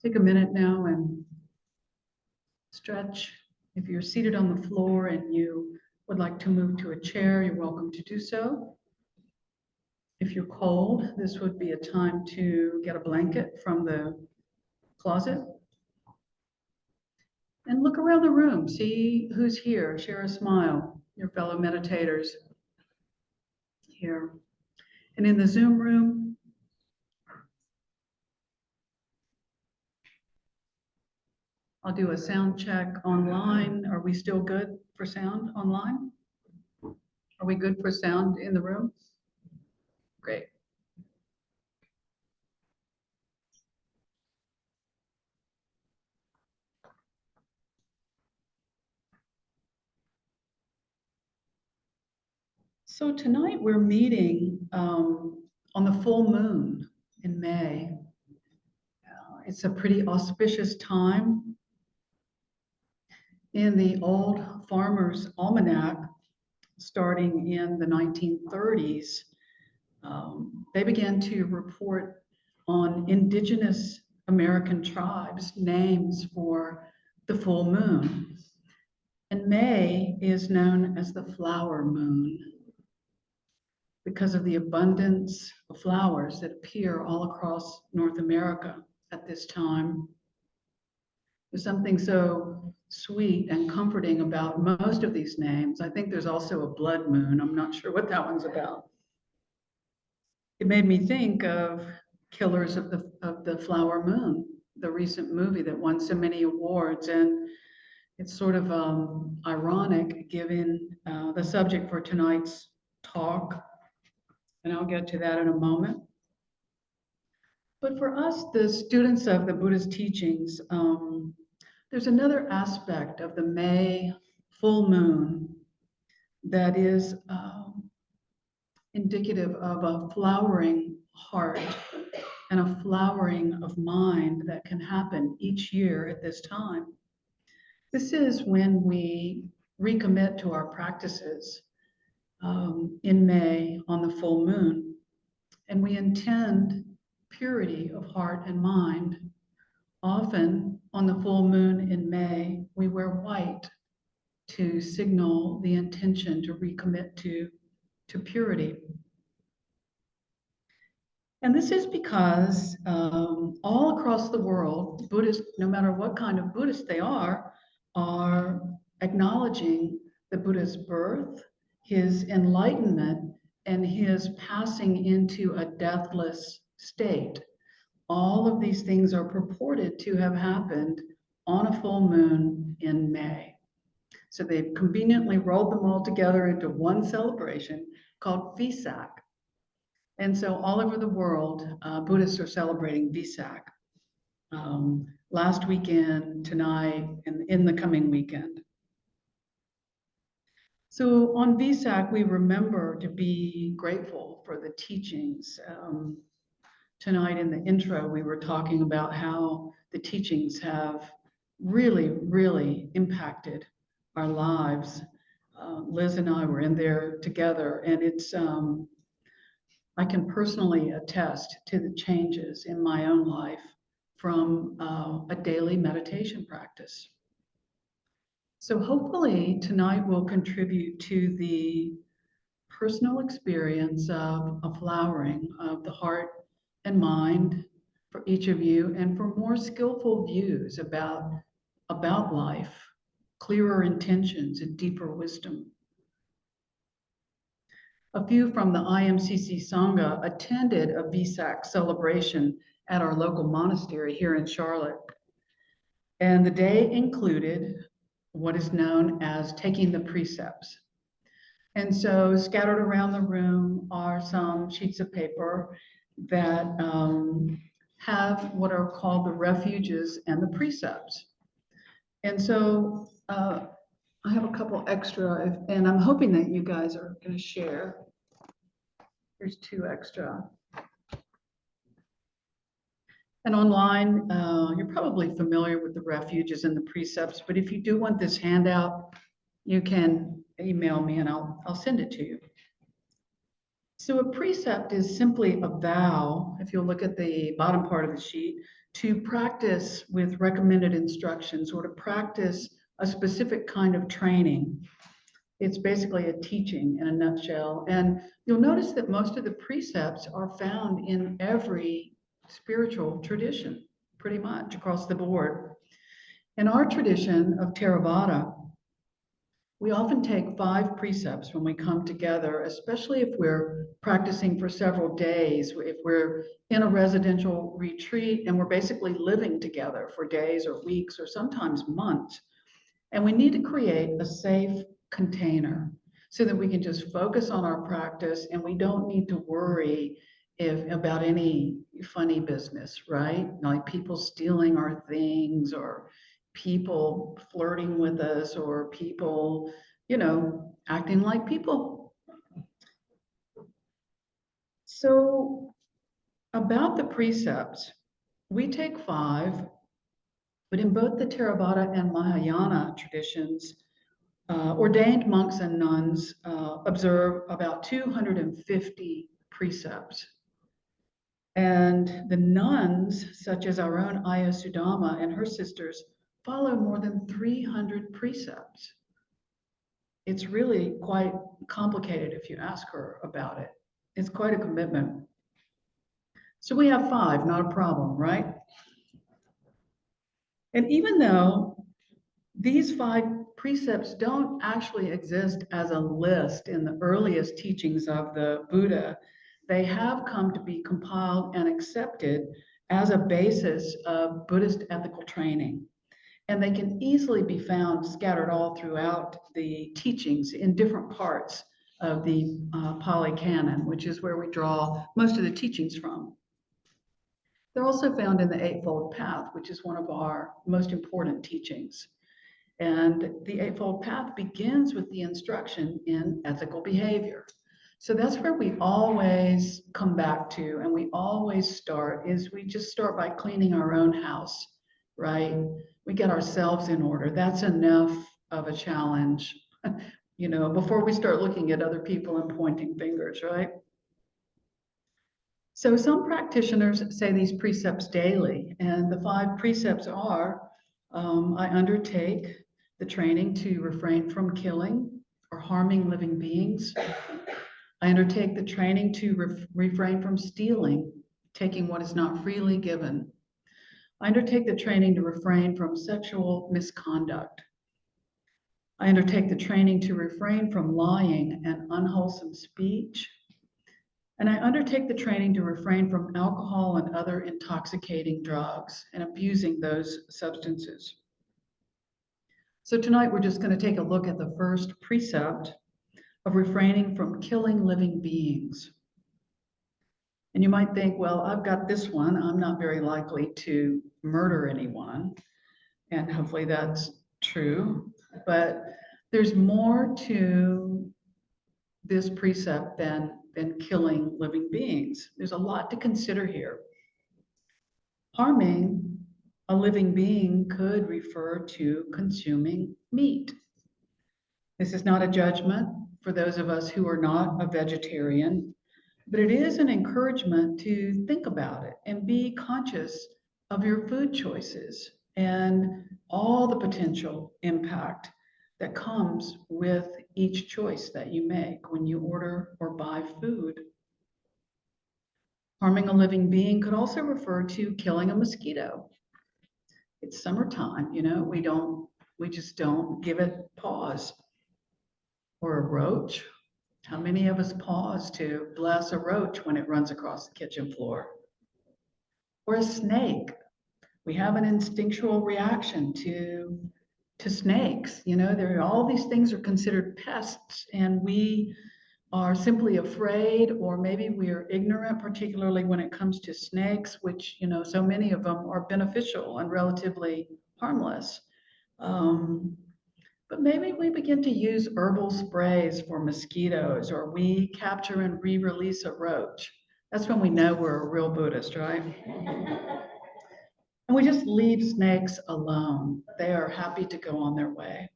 Take a minute now and stretch. If you're seated on the floor and you would like to move to a chair, you're welcome to do so. If you're cold, this would be a time to get a blanket from the closet. And look around the room, see who's here, share a smile, your fellow meditators here. And in the Zoom room, I'll do a sound check online. Are we still good for sound online? Are we good for sound in the room? Great. So tonight we're meeting on the full moon in May. It's a pretty auspicious time. In the old Farmer's Almanac, starting in the 1930s, they began to report on indigenous American tribes' names for the full moon. And May is known as the flower moon because of the abundance of flowers that appear all across North America at this time. There's something so sweet and comforting about most of these names. I think there's also a blood moon. I'm not sure what that one's about. It made me think of Killers of the Flower Moon, the recent movie that won so many awards. And it's sort of ironic given the subject for tonight's talk. And I'll get to that in a moment. But for us, the students of the Buddhist teachings, there's another aspect of the May full moon that is indicative of a flowering heart and a flowering of mind that can happen each year at this time. This is when we recommit to our practices in May on the full moon, and we intend purity of heart and mind. Often on the full moon in May, we wear white to signal the intention to recommit to purity. And this is because all across the world, Buddhists, no matter what kind of Buddhist they are acknowledging the Buddha's birth, his enlightenment, and his passing into a deathless state. All of these things are purported to have happened on a full moon in May. So they've conveniently rolled them all together into one celebration called Vesak. And so all over the world, Buddhists are celebrating Vesak last weekend, tonight, and in the coming weekend. So on Vesak, we remember to be grateful for the teachings. Tonight in the intro, we were talking about how the teachings have really, really impacted our lives. Liz and I were in there together, and it's, I can personally attest to the changes in my own life from a daily meditation practice. So hopefully tonight will contribute to the personal experience of a flowering of the heart and mind for each of you, and for more skillful views about life, clearer intentions, and deeper wisdom. A few from the IMCC Sangha attended a Vesak celebration at our local monastery here in Charlotte. And the day included what is known as taking the precepts. And so scattered around the room are some sheets of paper that have what are called the refuges and the precepts. And so I have a couple extra, and I'm hoping that you guys are going to share. Here's 2 extra. And online, you're probably familiar with the refuges and the precepts, but if you do want this handout, you can email me and I'll send it to you. So a precept is simply a vow. If you'll look at the bottom part of the sheet, to practice with recommended instructions or to practice a specific kind of training. It's basically a teaching in a nutshell. And you'll notice that most of the precepts are found in every spiritual tradition, pretty much across the board. In our tradition of Theravada, we often take 5 precepts when we come together, especially if we're practicing for several days, if we're in a residential retreat and we're basically living together for days or weeks or sometimes months. And we need to create a safe container so that we can just focus on our practice and we don't need to worry about any funny business, right? Like people stealing our things or people flirting with us or people, acting like people. So about the precepts, we take 5, but in both the Theravada and Mahayana traditions, ordained monks and nuns observe about 250 precepts. And the nuns, such as our own Aya Sudama and her sisters, follow more than 300 precepts. It's really quite complicated if you ask her about it. It's quite a commitment. So we have 5, not a problem, right? And even though these 5 precepts don't actually exist as a list in the earliest teachings of the Buddha, they have come to be compiled and accepted as a basis of Buddhist ethical training. And they can easily be found scattered all throughout the teachings in different parts of the Pali Canon, which is where we draw most of the teachings from. They're also found in the Eightfold Path, which is one of our most important teachings. And the Eightfold Path begins with the instruction in ethical behavior. So that's where we always come back to, and we always start, is we just start by cleaning our own house, right? We get ourselves in order. That's enough of a challenge, before we start looking at other people and pointing fingers, right? So some practitioners say these precepts daily, and the 5 precepts are, I undertake the training to refrain from killing or harming living beings. I undertake the training to refrain from stealing, taking what is not freely given. I undertake the training to refrain from sexual misconduct. I undertake the training to refrain from lying and unwholesome speech. And I undertake the training to refrain from alcohol and other intoxicating drugs and abusing those substances. So tonight we're just going to take a look at the first precept of refraining from killing living beings. And you might think, well, I've got this one. I'm not very likely to murder anyone. And hopefully that's true. But there's more to this precept than killing living beings. There's a lot to consider here. Harming a living being could refer to consuming meat. This is not a judgment for those of us who are not a vegetarian, but it is an encouragement to think about it and be conscious of your food choices and all the potential impact that comes with each choice that you make when you order or buy food. Harming a living being could also refer to killing a mosquito. It's summertime, we just don't give it pause. Or a roach. How many of us pause to bless a roach when it runs across the kitchen floor? Or a snake. We have an instinctual reaction to snakes. All these things are considered pests, and we are simply afraid, or maybe we are ignorant, particularly when it comes to snakes, which, so many of them are beneficial and relatively harmless. But maybe we begin to use herbal sprays for mosquitoes, or we capture and re-release a roach. That's when we know we're a real Buddhist, right? And we just leave snakes alone. They are happy to go on their way.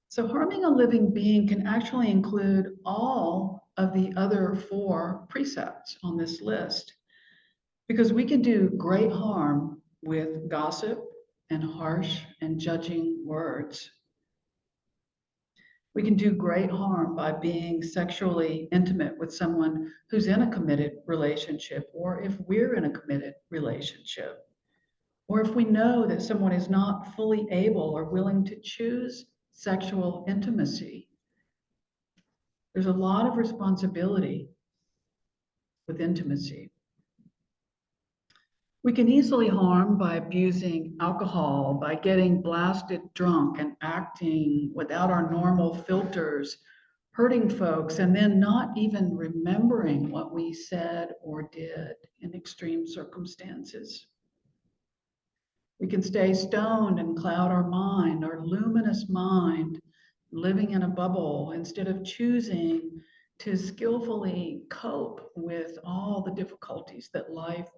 So harming a living being can actually include all of the other 4 precepts on this list, Because we can do great harm with gossip and harsh and judging words. We can do great harm by being sexually intimate with someone who's in a committed relationship, or if we're in a committed relationship, or if we know that someone is not fully able or willing to choose sexual intimacy. There's a lot of responsibility with intimacy. We can easily harm by abusing alcohol, by getting blasted drunk and acting without our normal filters, hurting folks, and then not even remembering what we said or did in extreme circumstances. We can stay stoned and cloud our mind, our luminous mind, living in a bubble instead of choosing to skillfully cope with all the difficulties that life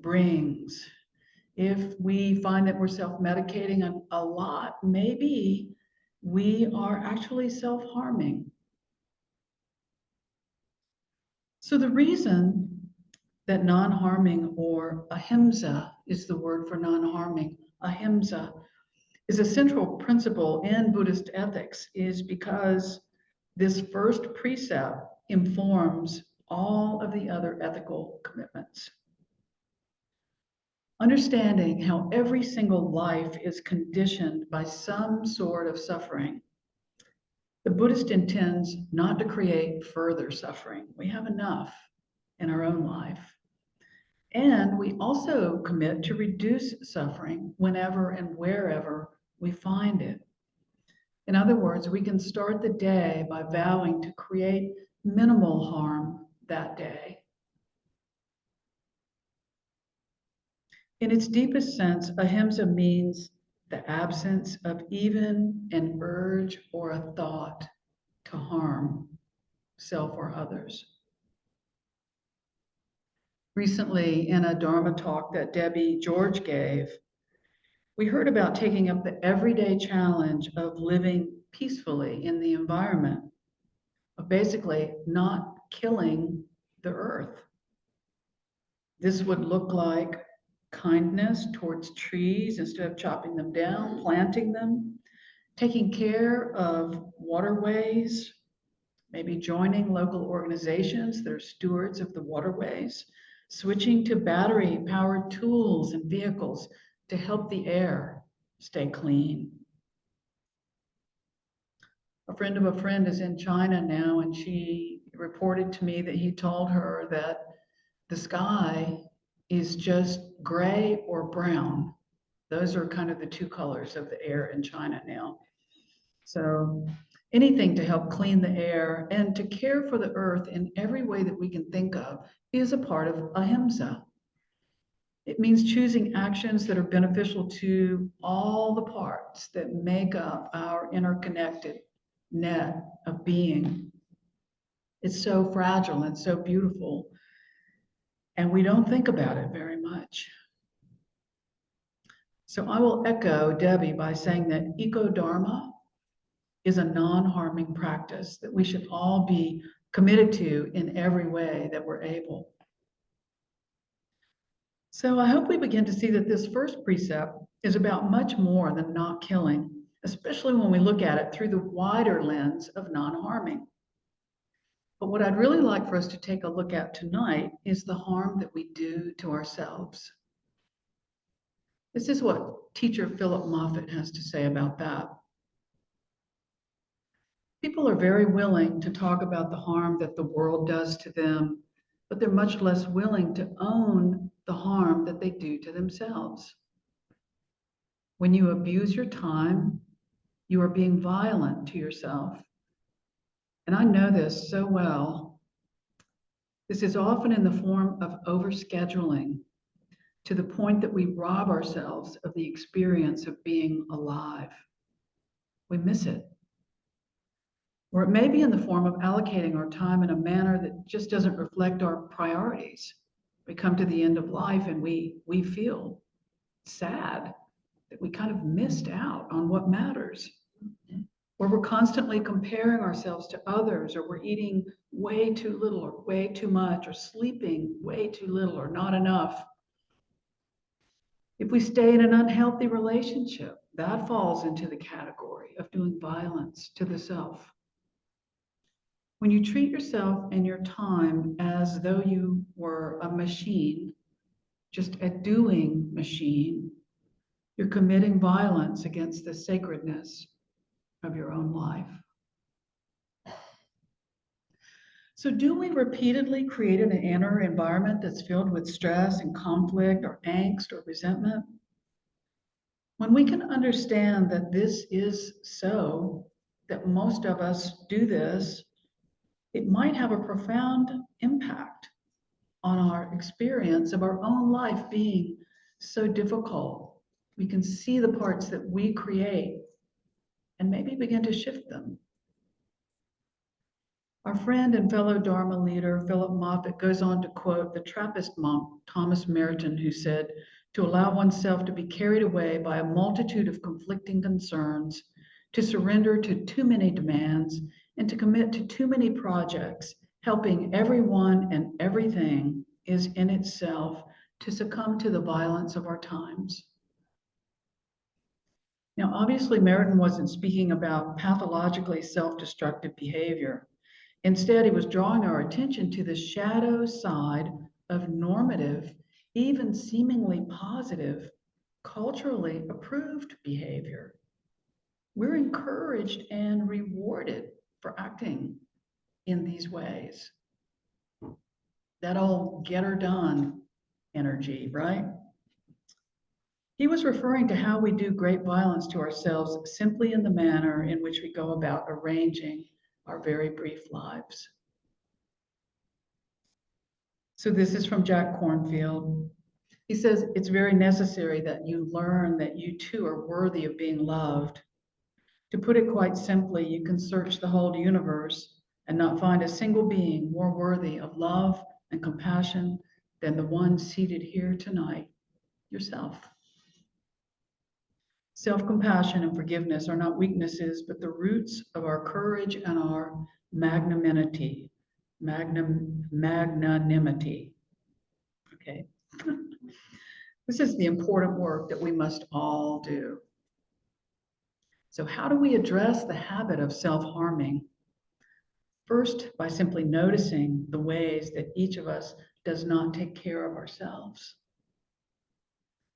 brings. If we find that we're self-medicating a lot, maybe we are actually self-harming. So the reason that non-harming, or ahimsa is the word for non-harming, ahimsa is a central principle in Buddhist ethics, is because this first precept informs all of the other ethical commitments. Understanding how every single life is conditioned by some sort of suffering, the Buddhist intends not to create further suffering. We have enough in our own life. And we also commit to reduce suffering whenever and wherever we find it. In other words, we can start the day by vowing to create minimal harm that day. In its deepest sense, ahimsa means the absence of even an urge or a thought to harm self or others. Recently, in a Dharma talk that Debbie George gave, we heard about taking up the everyday challenge of living peacefully in the environment, of basically not killing the earth. This would look like kindness towards trees instead of chopping them down, planting them, taking care of waterways, maybe joining local organizations that are stewards of the waterways, switching to battery-powered tools and vehicles to help the air stay clean. A friend of a friend is in China now, and she reported to me that he told her that the sky is just gray or brown. Those are kind of the two colors of the air in China now. So anything to help clean the air and to care for the earth in every way that we can think of is a part of ahimsa. It means choosing actions that are beneficial to all the parts that make up our interconnected net of being. It's so fragile and so beautiful, and we don't think about it very much. So I will echo Debbie by saying that eco-dharma is a non-harming practice that we should all be committed to in every way that we're able. So I hope we begin to see that this first precept is about much more than not killing, especially when we look at it through the wider lens of non-harming. But what I'd really like for us to take a look at tonight is the harm that we do to ourselves. This is what teacher Philip Moffitt has to say about that. People are very willing to talk about the harm that the world does to them, but they're much less willing to own the harm that they do to themselves. When you abuse your time, you are being violent to yourself. And I know this so well. This is often in the form of overscheduling, to the point that we rob ourselves of the experience of being alive. We miss it. Or it may be in the form of allocating our time in a manner that just doesn't reflect our priorities. We come to the end of life and we feel sad that we kind of missed out on what matters. where we're constantly comparing ourselves to others, or we're eating way too little or way too much, or sleeping way too little or not enough. If we stay in an unhealthy relationship, that falls into the category of doing violence to the self. When you treat yourself and your time as though you were a machine, just a doing machine, you're committing violence against the sacredness of your own life. So do we repeatedly create an inner environment that's filled with stress and conflict or angst or resentment? When we can understand that this is so, that most of us do this, it might have a profound impact on our experience of our own life being so difficult. We can see the parts that we create and maybe begin to shift them. Our friend and fellow Dharma leader, Philip Moffitt, goes on to quote the Trappist monk, Thomas Merton, who said, "To allow oneself to be carried away by a multitude of conflicting concerns, to surrender to too many demands, and to commit to too many projects, helping everyone and everything, is in itself to succumb to the violence of our times." Now, obviously, Merton wasn't speaking about pathologically self-destructive behavior. Instead, he was drawing our attention to the shadow side of normative, even seemingly positive, culturally approved behavior. We're encouraged and rewarded for acting in these ways. That old get her done energy, right? He was referring to how we do great violence to ourselves simply in the manner in which we go about arranging our very brief lives. So this is from Jack Kornfield. He says, "It's very necessary that you learn that you too are worthy of being loved. To put it quite simply, you can search the whole universe and not find a single being more worthy of love and compassion than the one seated here tonight, yourself." Self-compassion and forgiveness are not weaknesses, but the roots of our courage and our magnanimity. Magnanimity. Okay. This is the important work that we must all do. So how do we address the habit of self-harming? First, by simply noticing the ways that each of us does not take care of ourselves.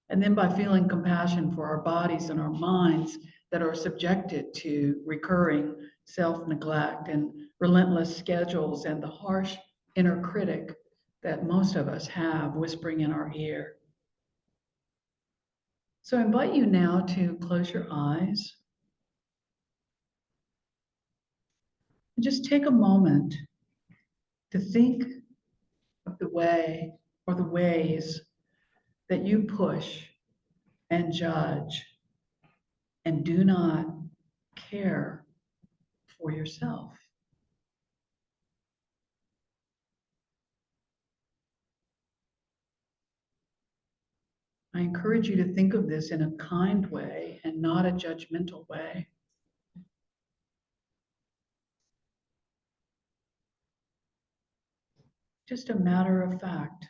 And then by feeling compassion for our bodies and our minds that are subjected to recurring self-neglect and relentless schedules and the harsh inner critic that most of us have whispering in our ear. So I invite you now to close your eyes and just take a moment to think of the way or the ways that you push and judge and do not care for yourself. I encourage you to think of this in a kind way and not a judgmental way. Just a matter of fact.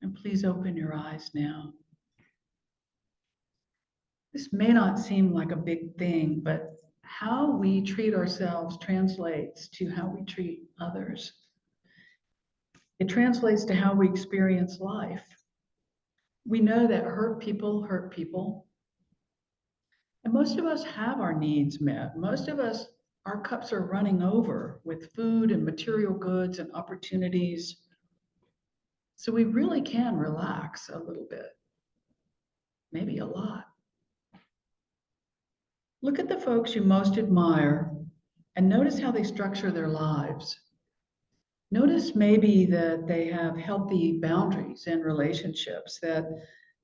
And please open your eyes now. This may not seem like a big thing, but how we treat ourselves translates to how we treat others. It translates to how we experience life. We know that hurt people. And most of us have our needs met. Most of us, our cups are running over with food and material goods and opportunities. So we really can relax a little bit, maybe a lot. Look at the folks you most admire and notice how they structure their lives. Notice maybe that they have healthy boundaries in relationships, that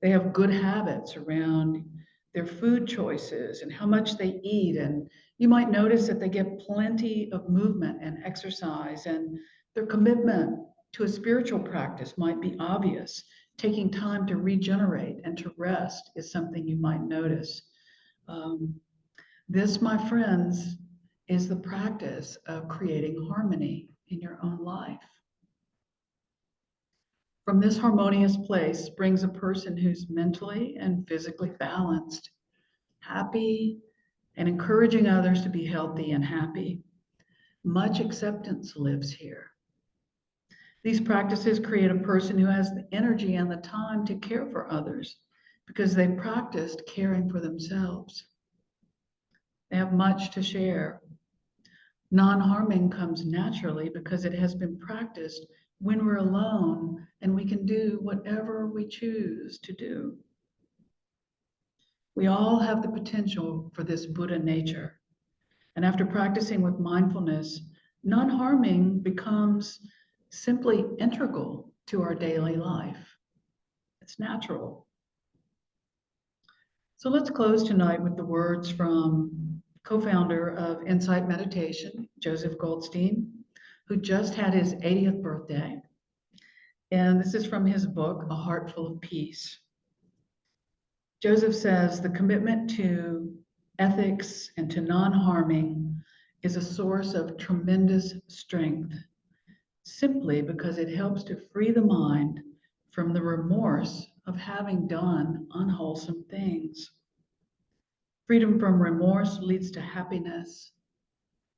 they have good habits around their food choices and how much they eat. And you might notice that they get plenty of movement and exercise, and their commitment to a spiritual practice might be obvious. Taking time to regenerate and to rest is something you might notice. Um, this, my friends, is the practice of creating harmony in your own life. From this harmonious place springs a person who's mentally and physically balanced, happy, and encouraging others to be healthy and happy. Much acceptance lives here. These practices create a person who has the energy and the time to care for others because they practiced caring for themselves. They have much to share. Non-harming comes naturally because it has been practiced when we're alone and we can do whatever we choose to do. We all have the potential for this Buddha nature. And after practicing with mindfulness, non-harming becomes simply integral to our daily life. It's natural. So let's close tonight with the words from co-founder of Insight Meditation, Joseph Goldstein, who just had his 80th birthday. And this is from his book, A Heart Full of Peace. Joseph says, the commitment to ethics and to non-harming is a source of tremendous strength, simply because it helps to free the mind from the remorse of having done unwholesome things. Freedom from remorse leads to happiness.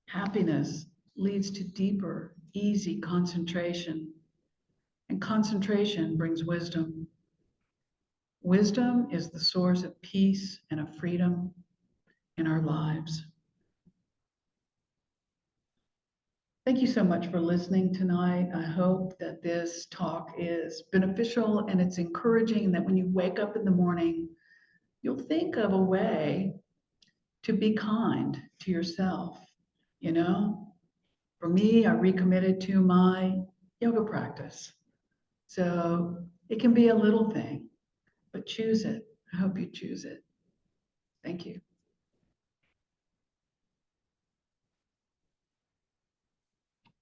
Happiness leads to deeper, easy concentration. And concentration brings wisdom. Wisdom is the source of peace and of freedom in our lives. Thank you so much for listening tonight. I hope that this talk is beneficial and it's encouraging that when you wake up in the morning, you'll think of a way to be kind to yourself. You know, for me, I recommitted to my yoga practice. So it can be a little thing, but choose it. I hope you choose it. Thank you.